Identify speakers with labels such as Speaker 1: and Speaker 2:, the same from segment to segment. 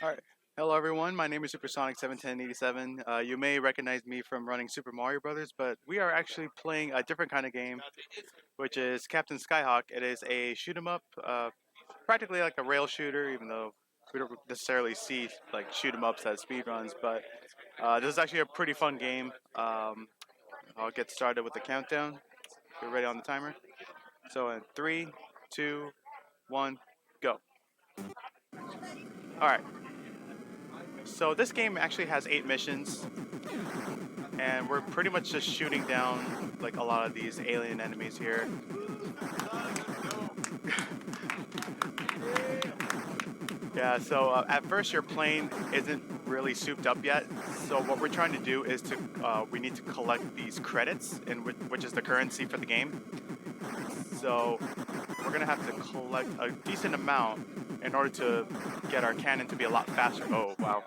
Speaker 1: Alright. Hello everyone, my name is SuperSonic71087. You may recognize me from running Super Mario Brothers, but we are actually playing a different kind of game, which is Captain Skyhawk. It is a shoot 'em up, practically like a rail shooter, even though we don't necessarily see like shoot 'em ups as speedruns, but this is actually a pretty fun game. I'll get started with the countdown. Get ready on the timer. So in 3, 2, 1, go. Alright. So this game actually has 8 missions, and we're pretty much just shooting down like a lot of these alien enemies here. Yeah, so at first your plane isn't really souped up yet. So what we're trying to do is we need to collect these credits, which is the currency for the game. So we're gonna have to collect a decent amount in order to get our cannon to be a lot faster. Oh wow,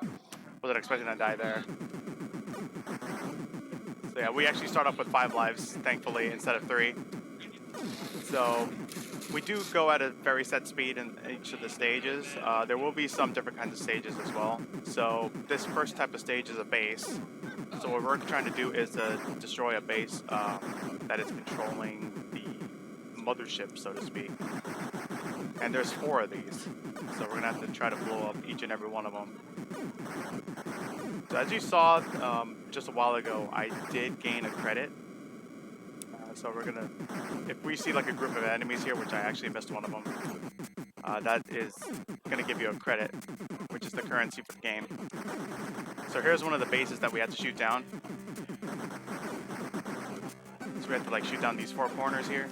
Speaker 1: wasn't expecting to die there. So yeah, we actually start off with 5 lives, thankfully, instead of 3. So we do go at a very set speed in each of the stages. There will be some different kinds of stages as well. So this first type of stage is a base. So what we're trying to do is to destroy a base that is controlling the mothership, so to speak. And there's 4 of these. So we're gonna have to try to blow up each and every one of them. So as you saw just a while ago, I did gain a credit. So we're gonna, if we see like a group of enemies here, which I actually missed one of them, that is gonna give you a credit, which is the currency for the game. So here's one of the bases that we had to shoot down. So we have to like shoot down these 4 corners here.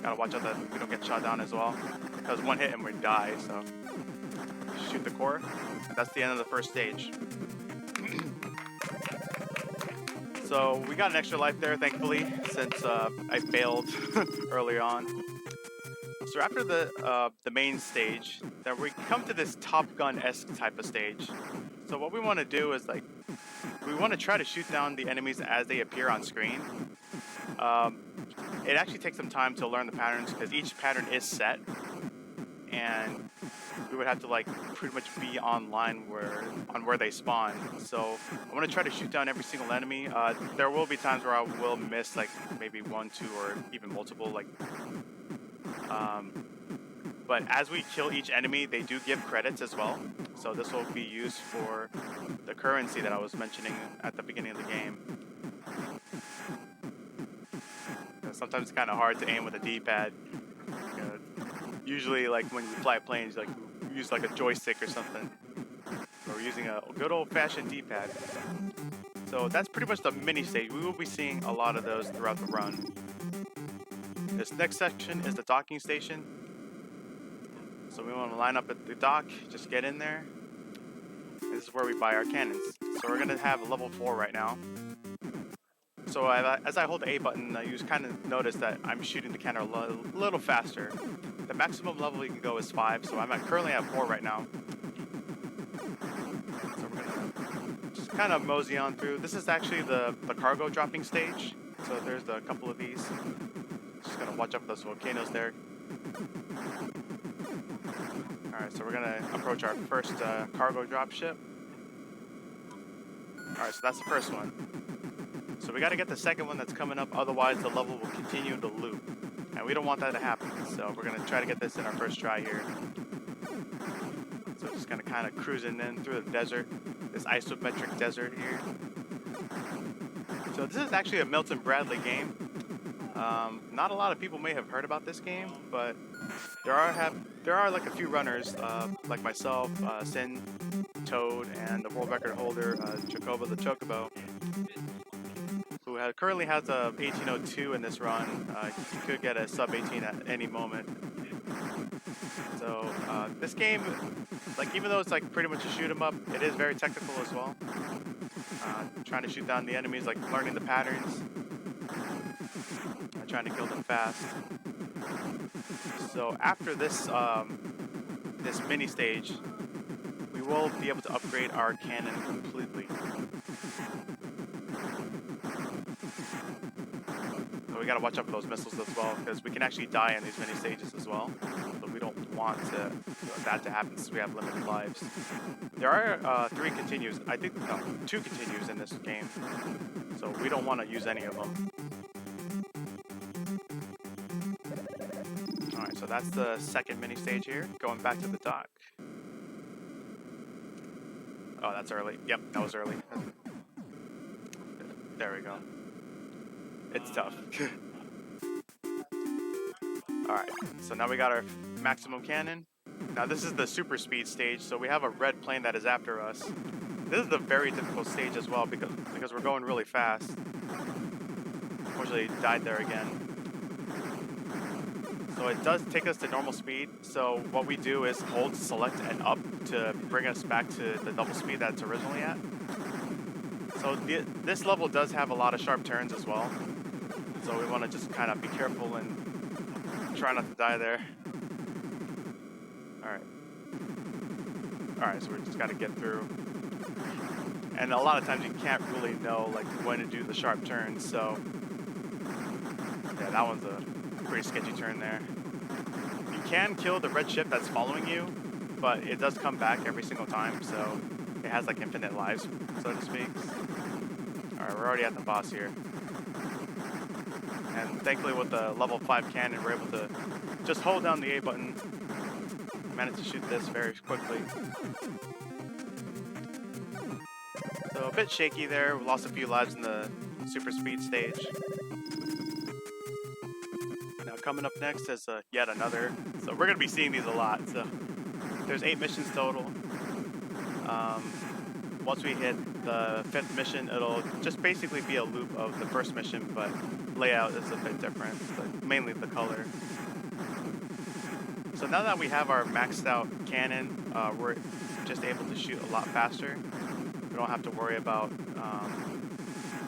Speaker 1: Gotta watch out that we don't get shot down as well, because one hit and we die. So shoot the core. And that's the end of the first stage. So we got an extra life there, thankfully, since I failed early on. So after the main stage, then we come to this Top Gun-esque type of stage. So what we want to do is like, we want to try to shoot down the enemies as they appear on screen. It actually takes some time to learn the patterns because each pattern is set, and we would have to like pretty much be online where they spawn. So I want to try to shoot down every single enemy. There will be times where I will miss like maybe 1, 2, or even multiple. But as we kill each enemy, they do give credits as well. So this will be used for the currency that I was mentioning at the beginning of the game. Sometimes it's kind of hard to aim with a D-pad. Usually, like when you fly planes, like you use like a joystick or something. So we're using a good old-fashioned D-pad. So that's pretty much the mini stage. We will be seeing a lot of those throughout the run. This next section is the docking station. So we want to line up at the dock, just get in there. This is where we buy our cannons. So we're gonna have a level 4 right now. So as I hold the A button, you kind of notice that I'm shooting the cannon a little faster. The maximum level you can go is 5, so I'm currently at 4 right now. So we're gonna just kind of mosey on through. This is actually the cargo dropping stage. So there's a couple of these. Just gonna watch out for those volcanoes there. Alright, so we're gonna approach our first cargo drop ship. Alright, so that's the first one. So we gotta get the second one that's coming up, otherwise the level will continue to loop. And we don't want that to happen, so we're gonna try to get this in our first try here. So just gonna kind of cruising in through the desert, this isometric desert here. So this is actually a Milton Bradley game. Not a lot of people may have heard about this game, but there are like a few runners, like myself, Sin, Toad, and the world record holder, Chocobo the Chocobo, who currently has a 1802 in this run. He could get a sub 18 at any moment. So this game, like even though it's like pretty much a shoot 'em up, it is very technical as well. Trying to shoot down the enemies, like learning the patterns, trying to kill them fast. So after this this mini stage, we will be able to upgrade our cannon completely. So we gotta watch out for those missiles as well, because we can actually die in these mini stages as well. So we don't want that to happen since we have limited lives. There are 3 continues, I think, no, 2 continues in this game, so we don't want to use any of them. Alright, so that's the second mini stage here, going back to the dock. Oh, that's early. Yep, that was early. There we go. It's tough. Alright, so now we got our maximum cannon. Now this is the super speed stage, so we have a red plane that is after us. This is the very difficult stage as well because we're going really fast. Unfortunately, died there again. So it does take us to normal speed, so what we do is hold select and up to bring us back to the double speed that's originally at. So this level does have a lot of sharp turns as well, so we want to just kind of be careful and try not to die there. Alright, so we just got to get through. And a lot of times you can't really know like when to do the sharp turns, so yeah, that one's a pretty sketchy turn there. You can kill the red ship that's following you, but it does come back every single time, so it has like infinite lives, so to speak. Alright, we're already at the boss here. And thankfully with the level 5 cannon, we're able to just hold down the A button. Managed to shoot this very quickly. So a bit shaky there, we lost a few lives in the super speed stage. Now coming up next is yet another. So we're going to be seeing these a lot. So there's 8 missions total. Once we hit the 5th mission, it'll just basically be a loop of the first mission, but layout is a bit different, but mainly the color. So now that we have our maxed out cannon, we're just able to shoot a lot faster. We don't have to worry about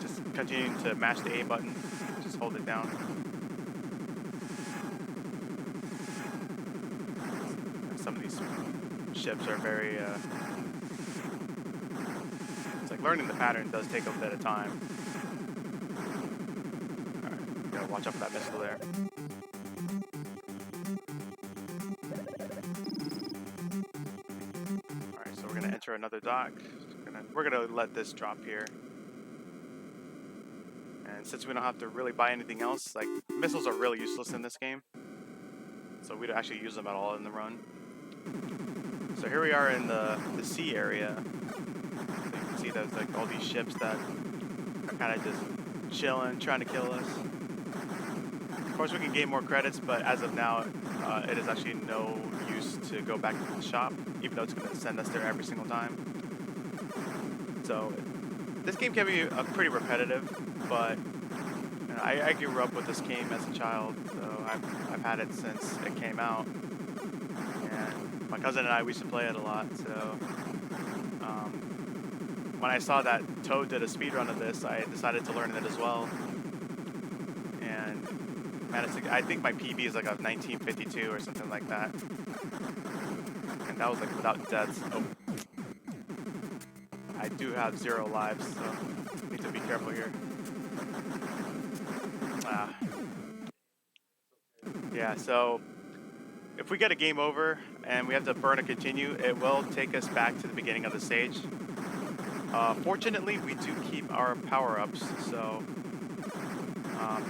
Speaker 1: just continuing to mash the A button, just hold it down. Some of these ships are very, it's like learning the pattern does take a bit of time. Alright, gotta watch out for that missile there. Enter another dock. We're gonna let this drop here. And since we don't have to really buy anything else, like missiles are really useless in this game, so we don't actually use them at all in the run. So here we are in the sea area. So you can see there's like all these ships that are kind of just chilling, trying to kill us. Of course, we can gain more credits, but as of now, it is actually no use to go back to the shop, even though it's going to send us there every single time. So this game can be pretty repetitive, but you know, I grew up with this game as a child, so I've had it since it came out. And my cousin and I, we used to play it a lot, so when I saw that Toad did a speedrun of this, I decided to learn it as well. And I think my PB is like a 1952 or something like that. And that was like without deaths. Oh. I do have 0 lives, so need to be careful here. Yeah, so if we get a game over and we have to burn a continue, it will take us back to the beginning of the stage. Fortunately, we do keep our power-ups, so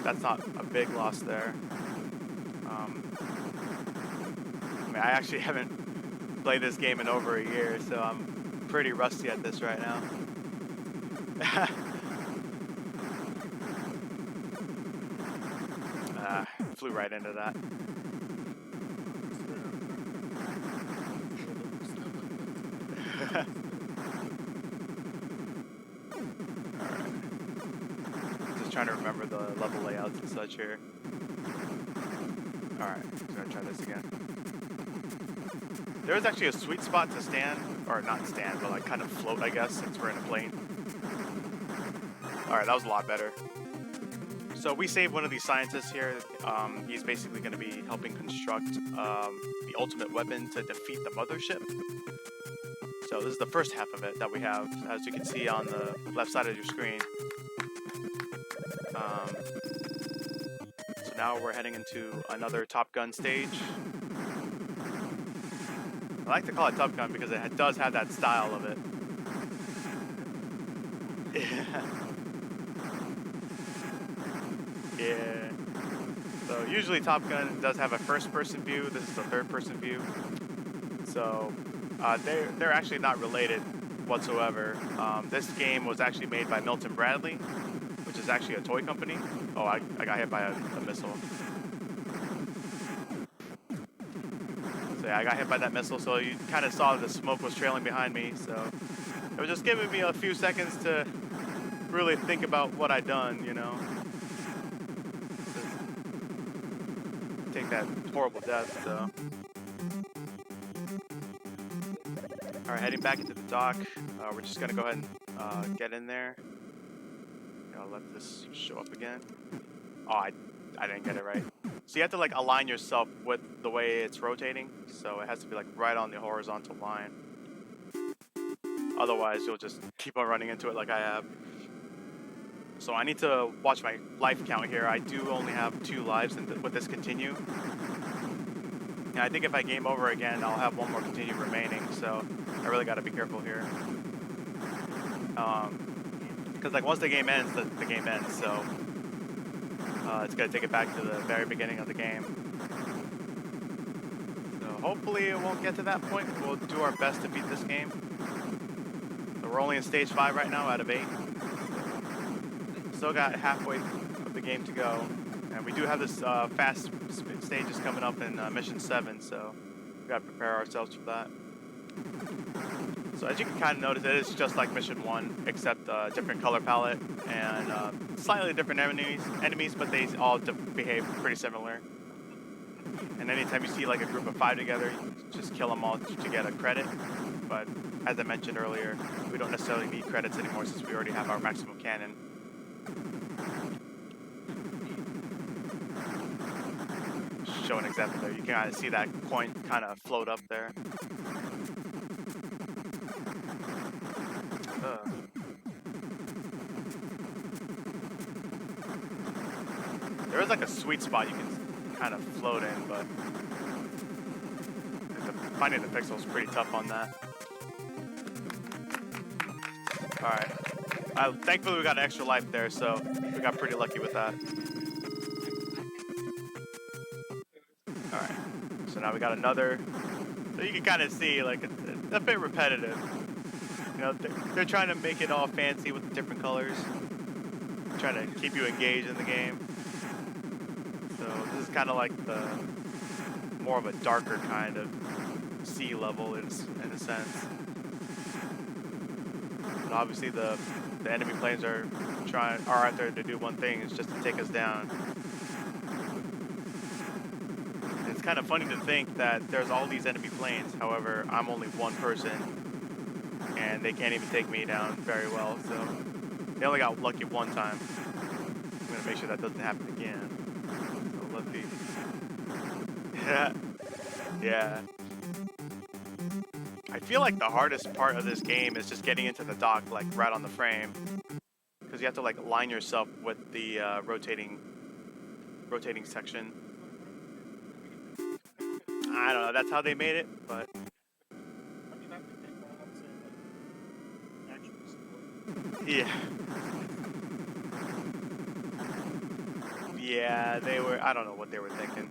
Speaker 1: that's not a big loss there. I mean, I actually haven't played this game in over a year, so I'm pretty rusty at this right now. Flew right into that. Trying to remember the level layouts and such here. Alright, so gonna try this again. There was actually a sweet spot to stand, or not stand, but like kind of float, I guess, since we're in a plane. Alright, that was a lot better. So we saved one of these scientists here. He's basically going to be helping construct the ultimate weapon to defeat the mothership. So this is the first half of it that we have, as you can see on the left side of your screen. So now we're heading into another Top Gun stage. I like to call it Top Gun because it does have that style of it. Yeah. Yeah. So usually Top Gun does have a first-person view. This is the third-person view. So they're actually not related whatsoever. This game was actually made by Milton Bradley, which is actually a toy company. Oh, I got hit by a missile. So yeah, I got hit by that missile. So you kind of saw the smoke was trailing behind me. So it was just giving me a few seconds to really think about what I'd done, you know. Just take that horrible death, so. Alright, heading back into the dock. We're just gonna go ahead and get in there. I'll let this show up again. Oh, I didn't get it right. So you have to like align yourself with the way it's rotating. So it has to be like right on the horizontal line. Otherwise, you'll just keep on running into it like I have. So I need to watch my life count here. I do only have 2 lives with this continue. And I think if I game over again, I'll have 1 more continue remaining. So I really got to be careful here. Because like once the game ends, the game ends. So it's gonna take it back to the very beginning of the game. So hopefully it won't get to that point. We'll do our best to beat this game. So we're only in stage 5 right now out of 8. Still got halfway of the game to go. And we do have this fast stages coming up in mission 7, so we gotta prepare ourselves for that. So as you can kind of notice, it is just like mission 1, except a different color palette and slightly different enemies, but they all behave pretty similar. And anytime you see like a group of 5 together, you just kill them all to get a credit. But as I mentioned earlier, we don't necessarily need credits anymore since we already have our maximum cannon. Show an example there. You can kind of see that coin kind of float up there. There is like a sweet spot you can kind of float in, but finding the pixel is pretty tough on that. Alright. Thankfully we got an extra life there, so we got pretty lucky with that. Alright. So now we got another. So you can kind of see, like, it's a bit repetitive. You know, they're trying to make it all fancy with the different colors. Trying to keep you engaged in the game. So this is kind of like the more of a darker kind of sea level in a sense. But obviously the enemy planes are out there to do one thing, is just to take us down. And it's kind of funny to think that there's all these enemy planes, however, I'm only one person, and they can't even take me down very well, so they only got lucky one time. I'm gonna make sure that doesn't happen again. So let's see. Yeah. I feel like the hardest part of this game is just getting into the dock, like right on the frame, because you have to like align yourself with the rotating section. I don't know. That's how they made it, but. Yeah. Yeah, they were. I don't know what they were thinking.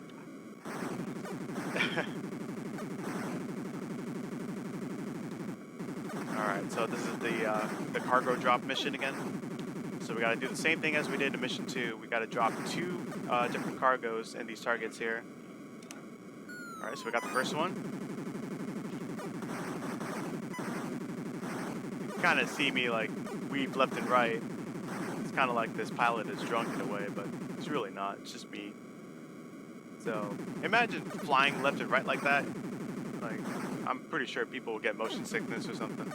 Speaker 1: Alright, so this is the cargo drop mission again. So we gotta do the same thing as we did in mission 2. We gotta drop 2 different cargos in these targets here. Alright, so we got the first one. You can kind of see me like weave left and right. It's kind of like this pilot is drunk in a way, but it's really not. It's just me. So imagine flying left and right like that. Like, I'm pretty sure people will get motion sickness or something.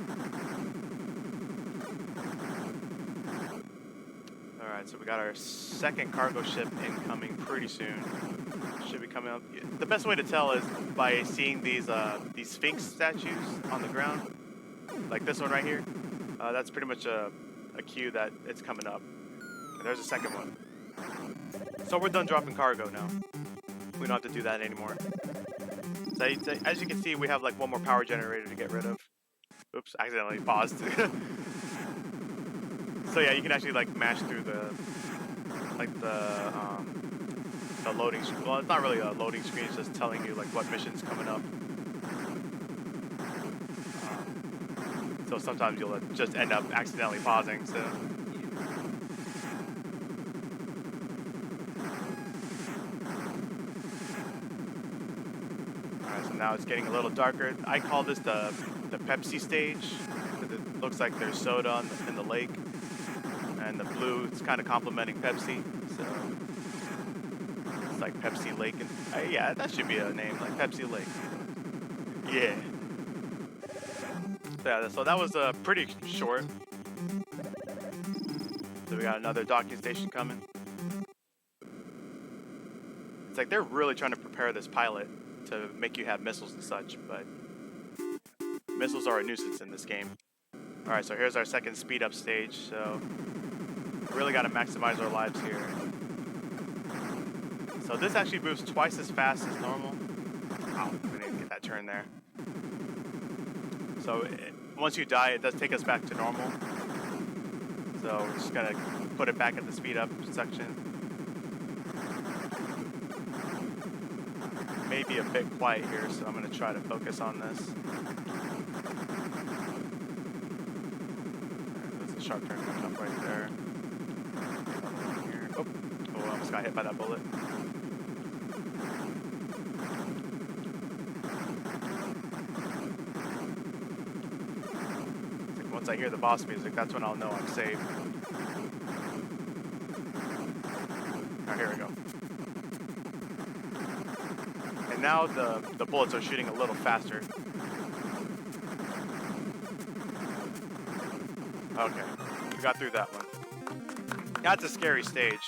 Speaker 1: Alright, so we got our second cargo ship incoming pretty soon. Should be coming up. The best way to tell is by seeing these Sphinx statues on the ground. Like this one right here. That's pretty much a cue that it's coming up. And there's a second one. So we're done dropping cargo now. We don't have to do that anymore. So So as you can see, we have like one more power generator to get rid of. Oops, accidentally paused. So yeah, you can actually like mash through the loading screen. Well, it's not really a loading screen, it's just telling you like what mission's coming up. So sometimes you'll just end up accidentally pausing, so. Alright, so now it's getting a little darker. I call this the Pepsi stage, because it looks like there's soda in the lake. And the blue, it's kind of complementing Pepsi, so. It's like Pepsi Lake, and yeah, that should be a name, like Pepsi Lake. Yeah. Yeah, so that was pretty short. So we got another docking station coming. It's like they're really trying to prepare this pilot to make you have missiles and such, but missiles are a nuisance in this game. Alright, so here's our second speed up stage, so we really got to maximize our lives here. So this actually moves twice as fast as normal. Oh, we didn't get that turn there. So once you die, it does take us back to normal. So we're just gonna put it back at the speed up section. Maybe a bit quiet here, so I'm gonna try to focus on this. There's a sharp turn coming up right there. Oh, I almost got hit by that bullet. Once I hear the boss music, that's when I'll know I'm safe. Oh, here we go. And now the bullets are shooting a little faster. Okay, we got through that one. That's a scary stage.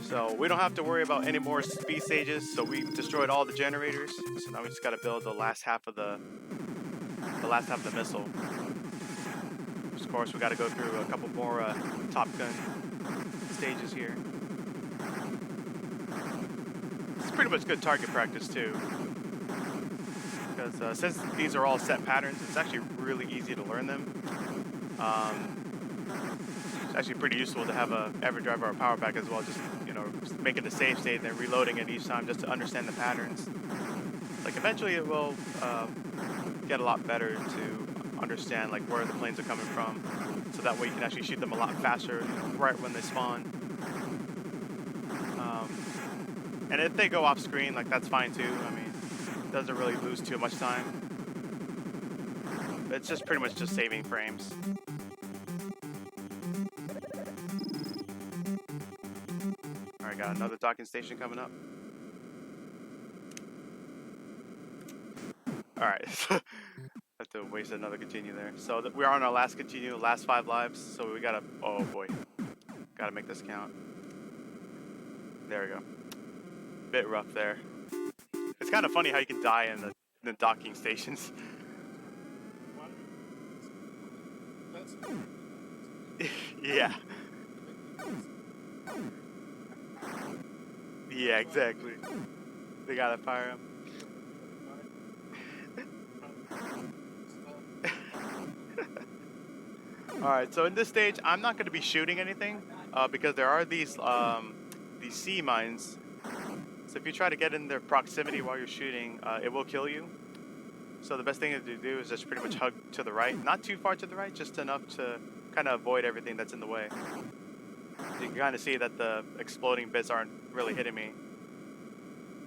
Speaker 1: So we don't have to worry about any more speed stages. So we destroyed all the generators. So now we just got to build the last half of the missile. Of course, we got to go through a couple more Top Gun stages here. It's pretty much good target practice too, because since these are all set patterns, it's actually really easy to learn them. It's actually pretty useful to have a EverDrive or a power pack as well, just just make it a save state and then reloading it each time just to understand the patterns. Like eventually it will get a lot better to understand like where the planes are coming from, so that way you can actually shoot them a lot faster right when they spawn. And if they go off screen, like that's fine too. I mean, it doesn't really lose too much time. It's just pretty much just saving frames. Alright, got another docking station coming up. Alright. Have to waste another continue there. So we're on our last continue, last 5 lives. So we gotta, oh boy, gotta make this count. There we go. Bit rough there. It's kind of funny how you can die in the docking stations. Yeah. Yeah, exactly. They gotta fire him. Alright, so in this stage, I'm not going to be shooting anything, because there are these sea mines. So if you try to get in their proximity while you're shooting, it will kill you. So the best thing to do is just pretty much hug to the right. Not too far to the right, just enough to kind of avoid everything that's in the way. You can kind of see that the exploding bits aren't really hitting me.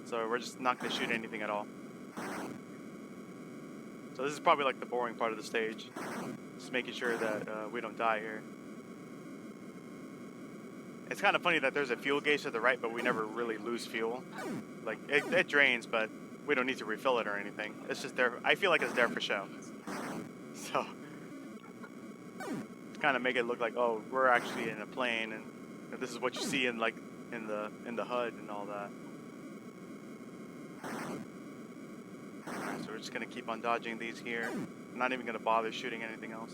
Speaker 1: So we're just not going to shoot anything at all. So this is probably like the boring part of the stage. Just making sure that we don't die here. It's kind of funny that there's a fuel gauge to the right, but we never really lose fuel. Like, it drains, but we don't need to refill it or anything. It's just there. I feel like it's there for show. So, kind of make it look like, oh, we're actually in a plane, and this is what you see in like in the HUD and all that. Alright, so we're just gonna keep on dodging these here. I'm not even gonna bother shooting anything else.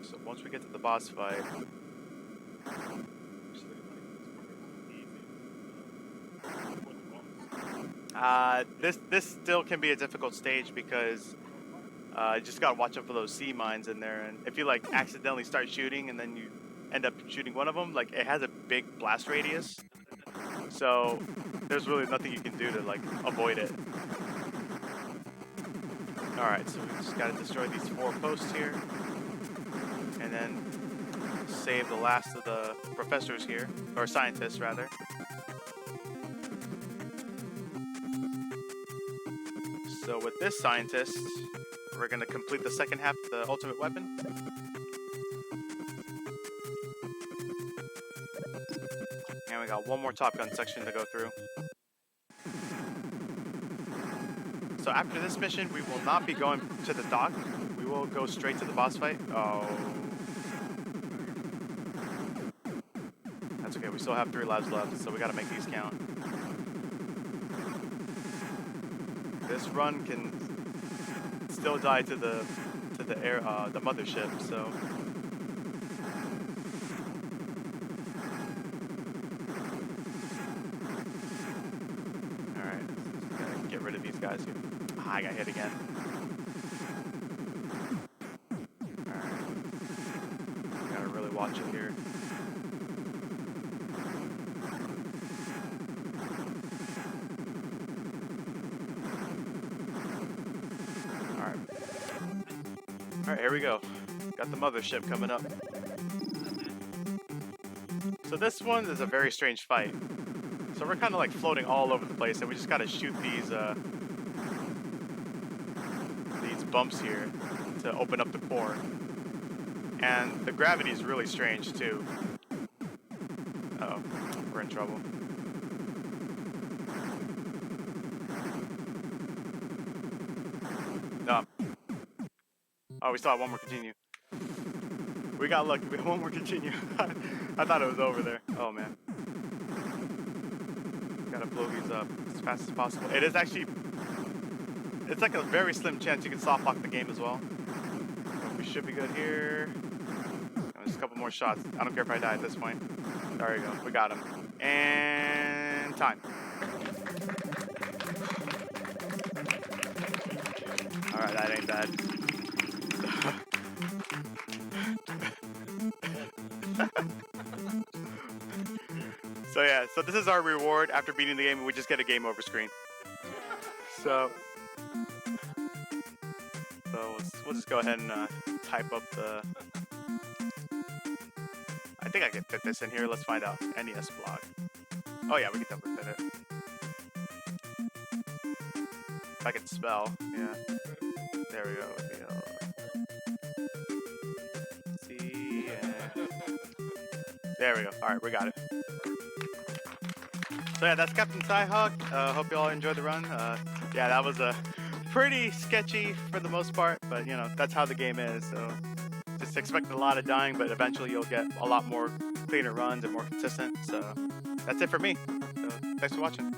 Speaker 1: So once we get to the boss fight, This still can be a difficult stage because you just gotta watch out for those sea mines in there, and if you like accidentally start shooting and then you end up shooting one of them, like it has a big blast radius, so there's really nothing you can do to like avoid it. All right, so we just gotta destroy these 4 posts here, and then save the last of the professors here, or scientists rather. So with this scientist, we're gonna complete the second half of the ultimate weapon. And we got one more Top Gun section to go through. So after this mission, we will not be going to the dock. We will go straight to the boss fight. Oh. That's okay, we still have 3 lives left, so we gotta make these count. This run can still die to the mothership, so. Alright, gotta get rid of these guys here. Ah, I got hit again. Alright. Gotta really watch it here. Alright, here we go. Got the mothership coming up. So this one is a very strange fight. So we're kind of like floating all over the place, and we just gotta shoot these bumps here to open up the core. And the gravity is really strange too. Uh-oh, we're in trouble. No. Oh, we still have one more continue. We got lucky. We have one more continue. I thought it was over there. Oh man. Gotta blow these up as fast as possible. It is actually. It's like a very slim chance you can soft lock the game as well. But we should be good here. Just a couple more shots. I don't care if I die at this point. There we go. We got him. And time. Alright, that ain't bad. So yeah, so this is our reward after beating the game. We just get a game over screen. So we'll just go ahead and type up the. I think I can fit this in here. Let's find out. NES Block. Oh yeah, we can definitely fit it. If I can spell, yeah. There we go. See, there we go. All right, we got it. So yeah, that's Captain Skyhawk. Hope you all enjoyed the run. Yeah, that was pretty sketchy for the most part, but you know, that's how the game is. So just expect a lot of dying, but eventually you'll get a lot more cleaner runs and more consistent. So that's it for me. So thanks for watching.